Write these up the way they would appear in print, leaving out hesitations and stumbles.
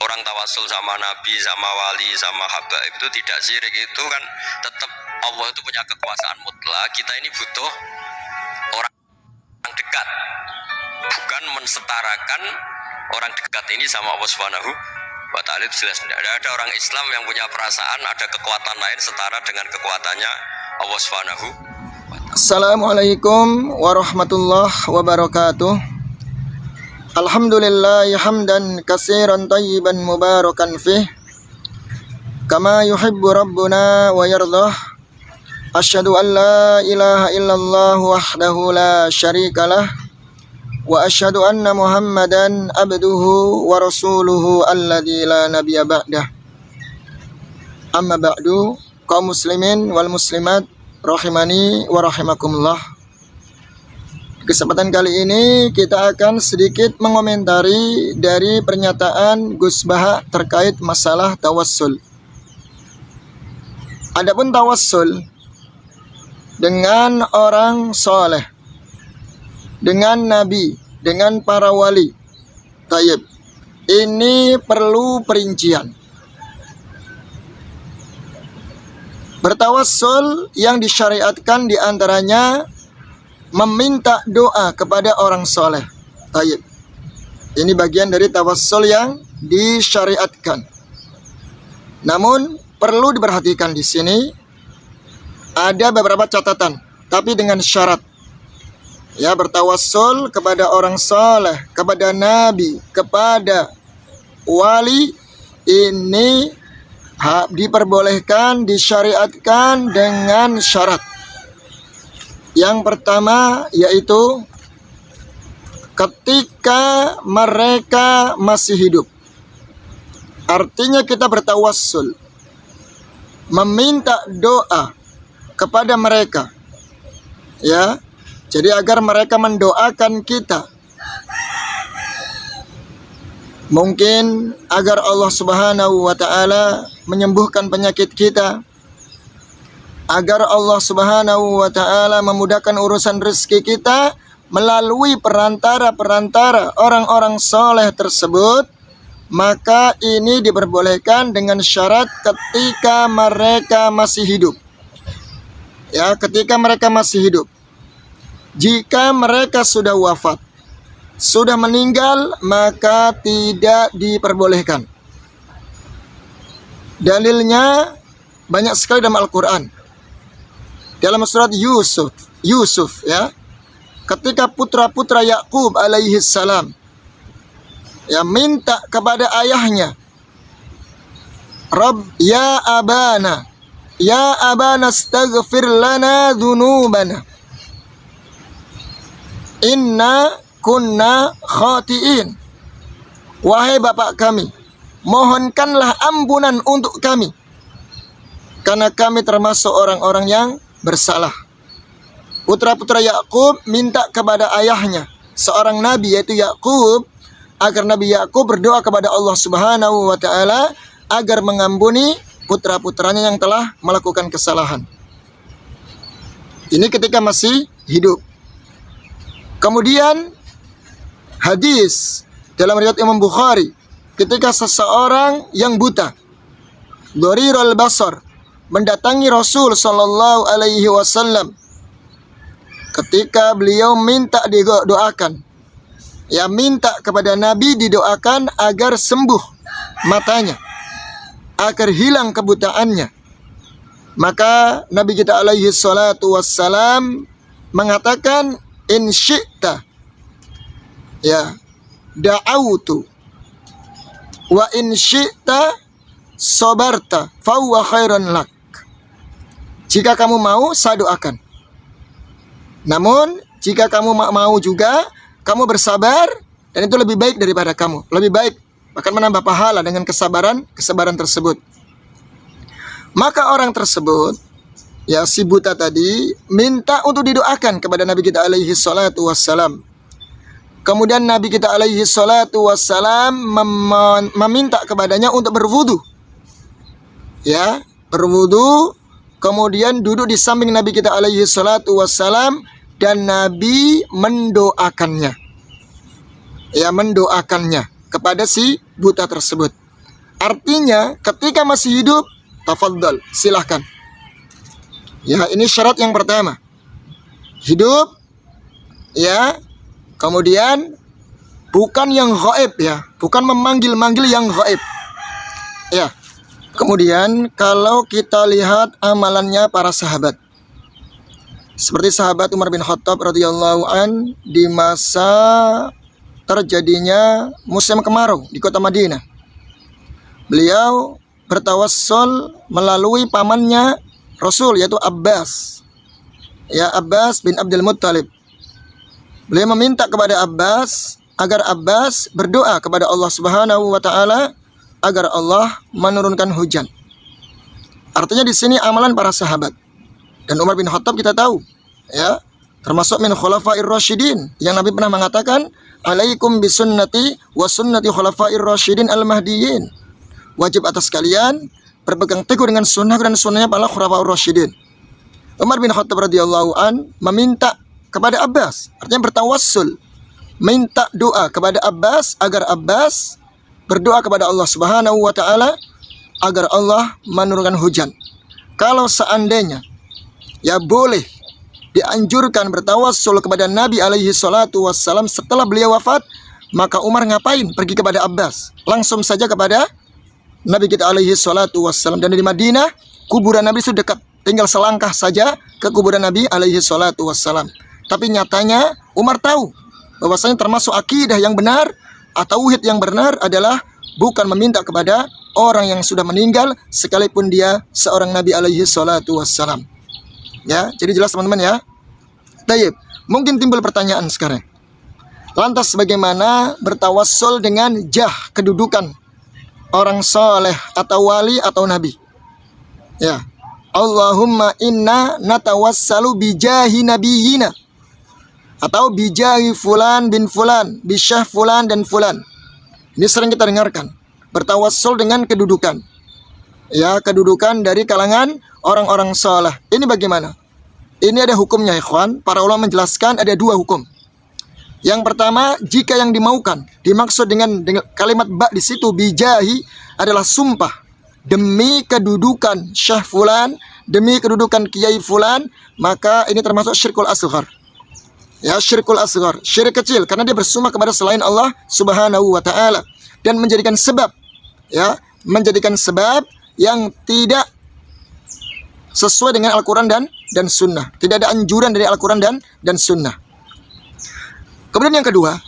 orang tawasul sama nabi, sama wali, sama habaib itu tidak syirik. Itu kan tetap Allah itu punya kekuasaan mutlak. Kita ini butuh orang dekat, bukan mensetarakan orang dekat ini sama Allah Subhanahu wa ta'ala. Itu jelas tidak ada orang Islam yang punya perasaan ada kekuatan lain setara dengan kekuatannya Allah Subhanahu wa ta'ala. Assalamualaikum warahmatullahi wabarakatuh. Alhamdulillah hamdan katsiran tayyiban mubarakan fih kama yuhibbu rabbuna wa yardah. Asyhadu an la ilaha illallah wahdahu la syarikalah wa asyhadu anna Muhammadan abduhu wa rasuluhu alladzi la nabiyya ba'dah. Amma ba'du, kaum muslimin wal muslimat rahimani wa rahimakumullah. Kesempatan kali ini kita akan sedikit mengomentari dari pernyataan Gus Baha terkait masalah tawassul. Adapun tawassul dengan orang soleh, dengan nabi, dengan para wali, tayyib, ini perlu perincian. Bertawassul yang disyariatkan diantaranya meminta doa kepada orang soleh. Tayyib. Ini bagian dari tawassul yang disyariatkan. Namun perlu diperhatikan di sini ada beberapa catatan, tapi dengan syarat. Ya, bertawassul kepada orang soleh, kepada nabi, kepada wali, ini diperbolehkan, disyariatkan dengan syarat. Yang pertama yaitu ketika mereka masih hidup. Artinya kita bertawassul, meminta doa kepada mereka, ya, jadi agar mereka mendoakan kita. Mungkin agar Allah Subhanahu wa ta'ala menyembuhkan penyakit kita, agar Allah Subhanahu wa ta'ala memudahkan urusan rezeki kita melalui perantara-perantara orang-orang soleh tersebut, maka ini diperbolehkan dengan syarat ketika mereka masih hidup. Ya, ketika mereka masih hidup. Jika mereka sudah wafat, sudah meninggal, maka tidak diperbolehkan. Dalilnya banyak sekali dalam Al-Quran. Dalam surat Yusuf, ya, ketika putra-putra Yakub alaihi salam, ya, minta kepada ayahnya, Rabb ya abana astaghfir lana dhunubana inna kunna khati'in. Wahai bapak kami, mohonkanlah ampunan untuk kami, karena kami termasuk orang-orang yang bersalah. Putra-putra Yakub minta kepada ayahnya, seorang nabi yaitu Yakub, agar Nabi Yakub berdoa kepada Allah Subhanahu wa ta'ala agar mengampuni putra-putranya yang telah melakukan kesalahan. Ini ketika masih hidup. Kemudian hadis dalam riwayat Imam Bukhari, ketika seseorang yang buta, dharirul basar, mendatangi Rasul sallallahu alaihi wasallam, ketika beliau minta didoakan, ya, minta kepada Nabi didoakan agar sembuh matanya, agar hilang kebutaannya, maka Nabi kita alaihi salatu wassalam mengatakan, in syi'ta ya da'autu wa in syi'ta sabarta fa huwa khairan lak. Jika kamu mau, saya doakan. Namun jika kamu mau juga, kamu bersabar, dan itu lebih baik daripada kamu, lebih baik, bahkan menambah pahala dengan kesabaran tersebut. Maka orang tersebut, ya, si buta tadi, minta untuk didoakan kepada Nabi kita alaihi salatu wassalam. Kemudian Nabi kita alaihi salatu wassalam meminta kepadanya untuk berwudu, ya, berwudu, kemudian duduk di samping Nabi kita alaihi salatu wassalam, dan Nabi mendoakannya, ya, mendoakannya kepada si buta tersebut. Artinya ketika masih hidup, tafadhal, silahkan. Ya, ini syarat yang pertama. Hidup, ya, kemudian bukan yang gaib ya, bukan memanggil-manggil yang gaib. Ya. Kemudian kalau kita lihat amalannya para sahabat, seperti sahabat Umar bin Khattab radhiyallahu an di masa terjadinya musim kemarau di kota Madinah. Beliau bertawassul melalui pamannya Rasul, yaitu Abbas. Ya, Abbas bin Abdul Muttalib. Beliau meminta kepada Abbas agar Abbas berdoa kepada Allah Subhanahu wa taala agar Allah menurunkan hujan. Artinya di sini amalan para sahabat. Dan Umar bin Khattab kita tahu, ya, termasuk min khulafair rasyidin yang Nabi pernah mengatakan, "Alaikum bisunnati wa sunnati khulafair rasyidin al-mahdiyyin." Wajib atas kalian berpegang teguh dengan sunnah dan sunnahnya para khulafaur rasyidin. Umar bin Khattab radhiyallahu an meminta kepada Abbas, artinya bertawassul, minta doa kepada Abbas agar Abbas berdoa kepada Allah Subhanahu wa taala agar Allah menurunkan hujan. Kalau seandainya ya boleh dianjurkan bertawassul kepada Nabi alaihi salatu wassalam setelah beliau wafat, maka Umar ngapain pergi kepada Abbas? Langsung saja kepada Nabi kita alaihi salatu wassalam. Dan di Madinah kuburan Nabi sudah dekat, tinggal selangkah saja ke kuburan Nabi alaihi salatu wassalam. Tapi nyatanya Umar tahu bahwasanya termasuk akidah yang benar atau tauhid yang benar adalah bukan meminta kepada orang yang sudah meninggal sekalipun dia seorang Nabi alaihi salatu wassalam. Ya, jadi jelas teman-teman ya. Tayyib, mungkin timbul pertanyaan sekarang. Lantas bagaimana bertawassul dengan jah, kedudukan orang soleh atau wali atau nabi? Ya. Allahumma inna natawassalu bijahi nabiyina, atau bijahi fulan bin fulan, bisyah fulan dan fulan. Ini sering kita dengarkan, bertawassul dengan kedudukan. Ya, kedudukan dari kalangan orang-orang saleh. Ini bagaimana? Ini ada hukumnya, ikhwan. Para ulama menjelaskan ada dua hukum. Yang pertama, jika yang dimaukan, dimaksud dengan kalimat ba di situ bijahi adalah sumpah demi kedudukan syekh fulan, demi kedudukan kiai fulan, maka ini termasuk syirkul asghar. Ya, syirkul asghar, syirik kecil, karena dia bersumpah kepada selain Allah Subhanahu wa taala dan menjadikan sebab, ya, menjadikan sebab yang tidak sesuai dengan Al-Qur'an dan sunnah. Tidak ada anjuran dari Al-Qur'an dan sunnah. Kemudian yang kedua,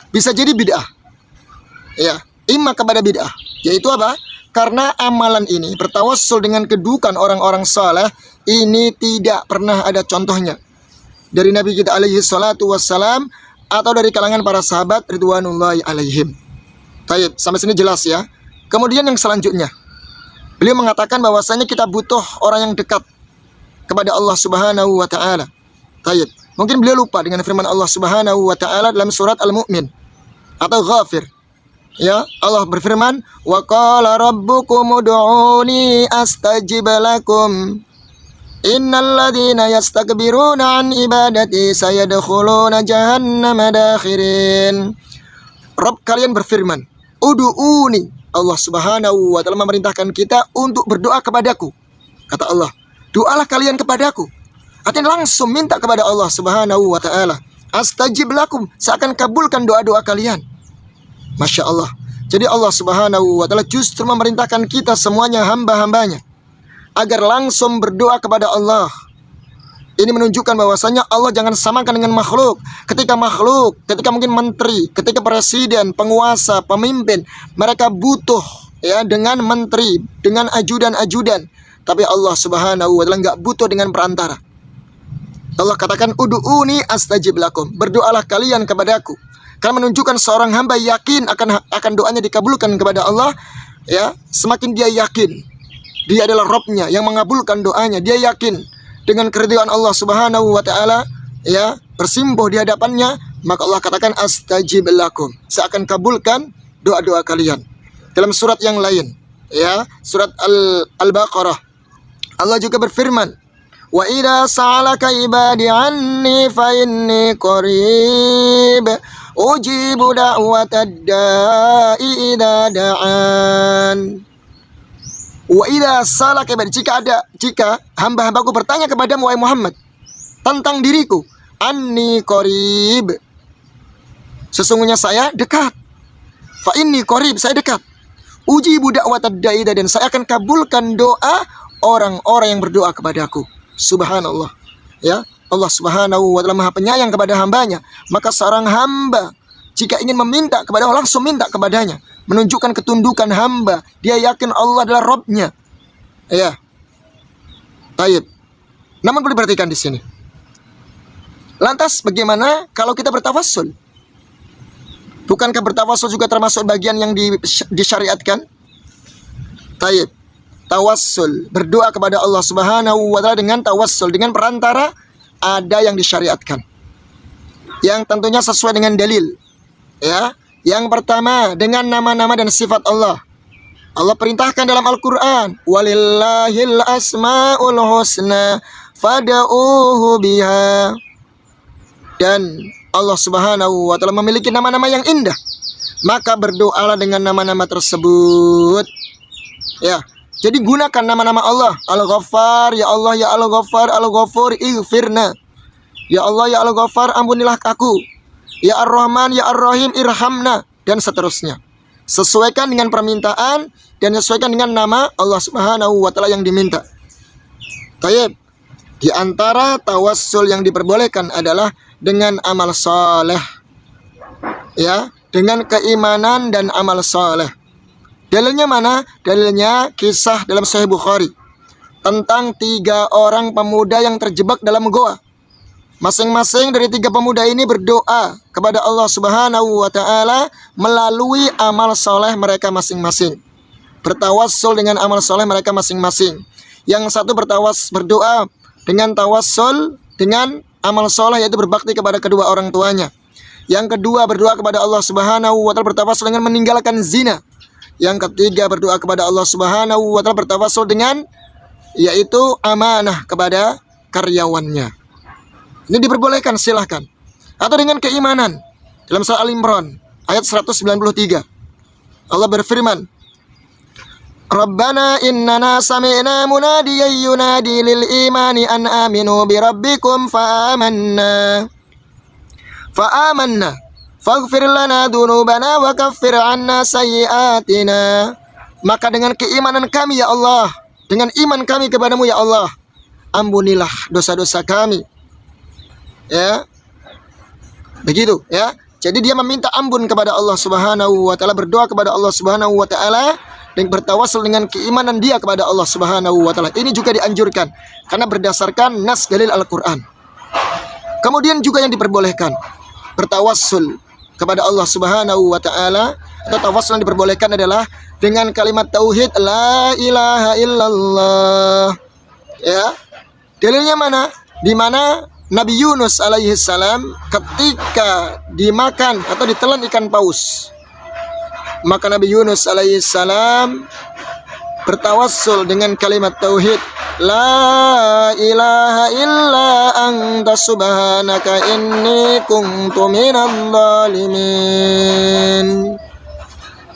bisa jadi bid'ah. Ya, imma kepada bid'ah, yaitu apa? Karena amalan ini bertawassul dengan kedudukan orang-orang saleh ini tidak pernah ada contohnya dari Nabi kita alaihi salatu wassalam atau dari kalangan para sahabat ridwanullahi alaihim. Baik, sampai sini jelas ya. Kemudian yang selanjutnya, beliau mengatakan bahwasanya kita butuh orang yang dekat kepada Allah Subhanahu wa taala. Baik, mungkin beliau lupa dengan firman Allah Subhanahu wa taala dalam surat Al-Mu'min atau Ghafir. Ya, Allah berfirman, "Wa qala rabbukum ud'uni astajib lakum. Innal ladzina yastakbiruna an ibadati sayadkhuluna jahannama dakhirin." Rabb kalian berfirman, "Ud'uni." Allah Subhanahu wa taala memerintahkan kita untuk berdoa kepadaku. Kata Allah, "Doalah kalian kepadaku." Artinya langsung minta kepada Allah Subhanahu wa taala. Astajib lakum, saya akan kabulkan doa-doa kalian. Masya Allah. Jadi Allah Subhanahu wa taala justru memerintahkan kita semuanya hamba-hambanya agar langsung berdoa kepada Allah. Ini menunjukkan bahwasanya Allah jangan samakan dengan makhluk. Ketika mungkin menteri, ketika presiden, penguasa, pemimpin, mereka butuh ya dengan menteri, dengan ajudan-ajudan. Tapi Allah Subhanahu wa taala enggak butuh dengan perantara. Allah katakan ud'uni astajib lakum. Berdoalah kalian kepadaku. Karena menunjukkan seorang hamba yakin akan doanya dikabulkan kepada Allah, ya, semakin dia yakin dia adalah Rabb-nya yang mengabulkan doanya, dia yakin dengan keridhaan Allah Subhanahu wa taala, ya, bersimpuh di hadapannya, maka Allah katakan astajib lakum, saya akan kabulkan doa-doa kalian. Dalam surat yang lain, ya, surat Al-Baqarah, Allah juga berfirman, "Wa idza sa'alaka ibadi anni fa inni qarib ujibu da'watad da'i idza da'an. Wa idza salaka, jika hamba-hambaku bertanya kepadamu wahai Muhammad tentang diriku, anni qarib, sesungguhnya saya dekat. Fa inni qarib, saya dekat. Ujibu da'watad da'i, dan saya akan kabulkan doa orang-orang yang berdoa kepadaku. Subhanallah. Ya, Allah Subhanahu wa taala Maha Penyayang kepada hambanya. Maka seorang hamba jika ingin meminta kepada Allah, langsung minta kepadanya, menunjukkan ketundukan hamba. Dia yakin Allah adalah Rabb-nya. Ya. Taib. Namun perlu diperhatikan di sini. Lantas bagaimana kalau kita bertawassul? Bukankah bertawassul juga termasuk bagian yang disyariatkan? Taib. Tawassul, berdoa kepada Allah Subhanahu wa taala dengan tawassul, dengan perantara, ada yang disyariatkan, yang tentunya sesuai dengan dalil. Ya, yang pertama dengan nama-nama dan sifat Allah. Allah perintahkan dalam Al-Qur'an, walillahil asmaul husna fad'uuhu biha. Dan Allah Subhanahu wa taala memiliki nama-nama yang indah, maka berdoalah dengan nama-nama tersebut. Ya, jadi gunakan nama-nama Allah. Al-Ghaffar, ya Allah ya Al-Ghaffar, Al-Ghafur ighfirna. Ya Allah ya Al-Ghaffar, ampunilah aku. Ya Ar-Rahman, ya Ar-Rahim irhamna, dan seterusnya. Sesuaikan dengan permintaan dan sesuaikan dengan nama Allah Subhanahu wa taala yang diminta. Tayyib. Di antara tawassul yang diperbolehkan adalah dengan amal saleh. Ya, dengan keimanan dan amal saleh. Dalilnya mana? Dalilnya kisah dalam Sahih Bukhari tentang 3 orang pemuda yang terjebak dalam goa. Masing-masing dari 3 pemuda ini berdoa kepada Allah Subhanahu wa taala melalui amal soleh mereka masing-masing. Bertawassul dengan amal soleh mereka masing-masing. Yang satu berdoa dengan tawassul dengan amal soleh, yaitu berbakti kepada kedua orang tuanya. Yang kedua berdoa kepada Allah Subhanahu wa taala bertawassul dengan meninggalkan zina. Yang ketiga berdoa kepada Allah Subhanahu wa taala bertawassul dengan yaitu amanah kepada karyawannya. Ini diperbolehkan, silahkan. Atau dengan keimanan. Dalam surah Al-Imran ayat 193 Allah berfirman, Rabbana innana sami'na munadiyan yunadi lil imani an aminu bi rabbikum fa'amanna faghfir lana dzunubana wa kaffir 'anna sayyi'atina. Maka dengan keimanan kami ya Allah, dengan iman kami kepadamu ya Allah, ampunilah dosa-dosa kami. Ya. Begitu, ya. Jadi dia meminta ampun kepada Allah Subhanahu wa taala, berdoa kepada Allah Subhanahu wa taala dan bertawassul dengan keimanan dia kepada Allah Subhanahu wa taala. Ini juga dianjurkan karena berdasarkan nas dalil Al-Qur'an. Kemudian juga yang diperbolehkan bertawassul kepada Allah Subhanahu wa taala, atau tawassul yang diperbolehkan adalah dengan kalimat tauhid la ilaha illallah. Ya. Dalilnya mana? Di mana Nabi Yunus alaihi salam ketika dimakan atau ditelan ikan paus, maka Nabi Yunus alaihi salam bertawassul dengan kalimat tauhid la ilaha illa anta subhanaka inni kuntu minadh dhalimin.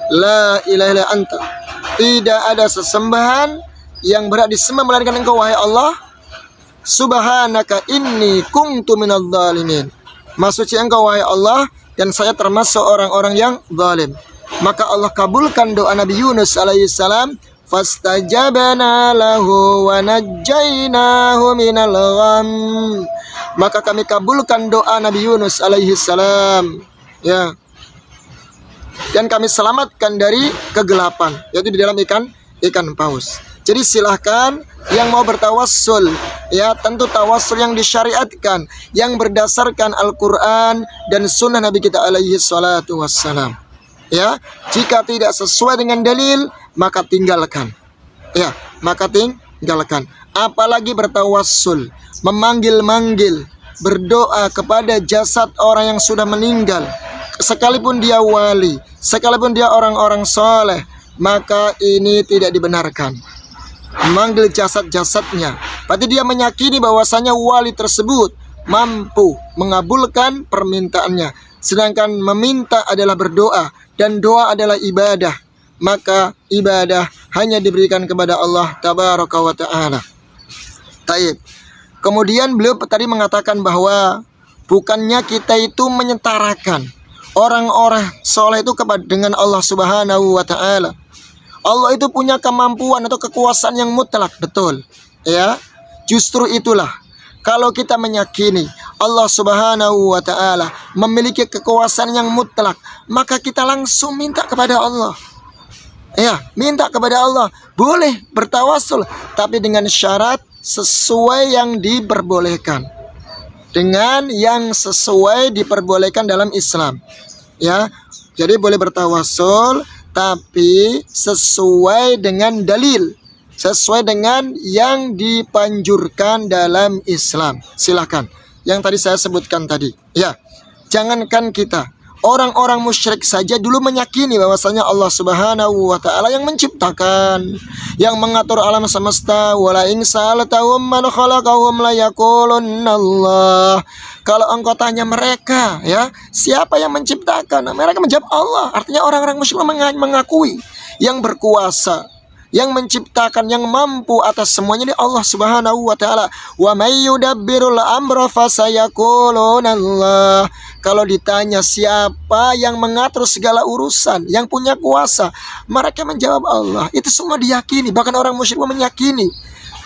La ilaha illa anta, tidak ada sesembahan yang berhak disembah melainkan Engkau wahai Allah. Subhanaka inni kuntu minadh dhalimin. Maksudnya Engkau wahai Allah dan saya termasuk orang-orang yang zalim. Maka Allah kabulkan doa Nabi Yunus alaihi salam, fastajabna lahu wa najjaynahu minal gham. Maka kami kabulkan doa Nabi Yunus alaihi salam, ya. Dan kami selamatkan dari kegelapan, yaitu di dalam ikan paus. Jadi silahkan yang mau bertawassul, ya tentu tawassul yang disyariatkan, yang berdasarkan Al-Quran dan sunnah Nabi kita alaihi salatu wassalam. Ya, jika tidak sesuai dengan dalil, maka tinggalkan. Ya, maka tinggalkan. Apalagi bertawassul, memanggil-manggil, berdoa kepada jasad orang yang sudah meninggal, sekalipun dia wali, sekalipun dia orang-orang soleh, maka ini tidak dibenarkan. Memanggil jasad-jasadnya, berarti dia meyakini bahwasanya wali tersebut mampu mengabulkan permintaannya, sedangkan meminta adalah berdoa dan doa adalah ibadah, maka ibadah hanya diberikan kepada Allah tabaraka wa ta'ala. Taib. Kemudian beliau tadi mengatakan bahwa bukannya kita itu menyetarakan orang-orang soleh itu dengan Allah subhanahu wa ta'ala. Allah itu punya kemampuan atau kekuasaan yang mutlak, betul ya. Justru itulah, kalau kita meyakini Allah subhanahu wa ta'ala memiliki kekuasaan yang mutlak, maka kita langsung minta kepada Allah. Ya, minta kepada Allah. Boleh bertawasul, tapi dengan syarat sesuai yang diperbolehkan, dengan yang sesuai diperbolehkan dalam Islam. Ya, jadi boleh bertawasul, tapi sesuai dengan dalil, sesuai dengan yang dipanjurkan dalam Islam. Silakan. Yang tadi saya sebutkan tadi. Ya, jangankan kita, orang-orang musyrik saja dulu meyakini bahwasanya Allah subhanahu wa ta'ala yang menciptakan, yang mengatur alam semesta. Wala in sa'altahum man khalaqahum la yaqulunna Allah. Kalau engkau tanya mereka, ya, siapa yang menciptakan? Mereka menjawab Allah. Artinya orang-orang musyrik mengakui yang berkuasa, yang menciptakan, yang mampu atas semuanya, ini Allah subhanahu wa ta'ala. Wa may yudabbirul amra fasayaquluna Allah. Kalau ditanya siapa yang mengatur segala urusan, yang punya kuasa, mereka menjawab Allah. Itu semua diyakini, bahkan orang musyrik meyakini.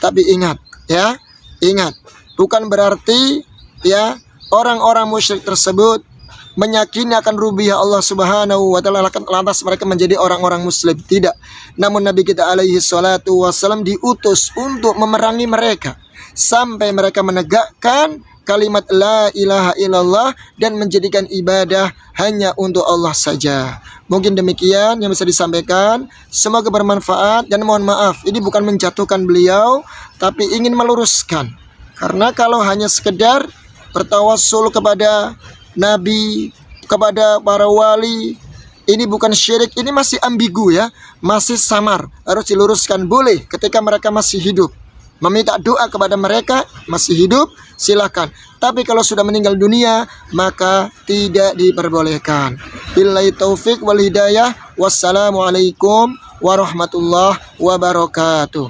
Tapi ingat, ya, ingat, bukan berarti ya orang-orang musyrik tersebut meyakini akan rububiyah Allah subhanahu wa ta'ala lantas mereka menjadi orang-orang muslim. Tidak. Namun Nabi kita alaihi salatu wassalam diutus untuk memerangi mereka sampai mereka menegakkan kalimat la ilaha illallah dan menjadikan ibadah hanya untuk Allah saja. Mungkin demikian yang bisa disampaikan. Semoga bermanfaat dan mohon maaf, ini bukan menjatuhkan beliau, tapi ingin meluruskan. Karena kalau hanya sekedar bertawassul kepada Nabi, kepada para wali, ini bukan syirik, ini masih ambigu ya, masih samar, harus diluruskan. Boleh ketika mereka masih hidup, meminta doa kepada mereka masih hidup, silakan. Tapi kalau sudah meninggal dunia, maka tidak diperbolehkan. Billahi taufik wal hidayah. Wassalamualaikum warahmatullahi wabarakatuh.